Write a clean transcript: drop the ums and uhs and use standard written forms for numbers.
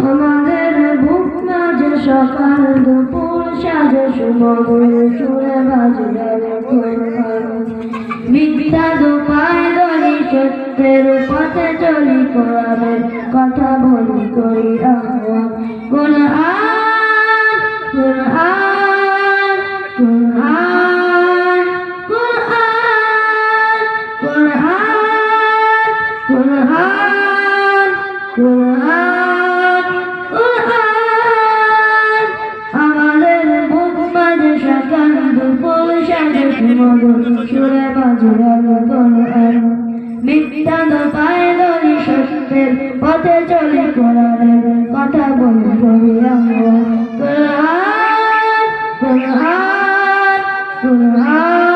আমাদের বুক মাঝে সকাল দুপুর সাজে সুমধুর সুরে বাজে মিথ্যা দোপায় ধরি সত্যের পথে চলি কোরআনের কথা বলি করি আহ্বান কুরআন কুরআন কুরআন কুরআন কুরআন কুরআন কুরআন আমাদের বুক মাঝে সকাল দুপুর সাজে সুমধুর সুরে বাজে কুরআন মিথ্যা দোপায় ধরি সত্যের পথে চলি কোরআনের কথা বলি করি আহ্বান কুরআন কুরআন কুরআন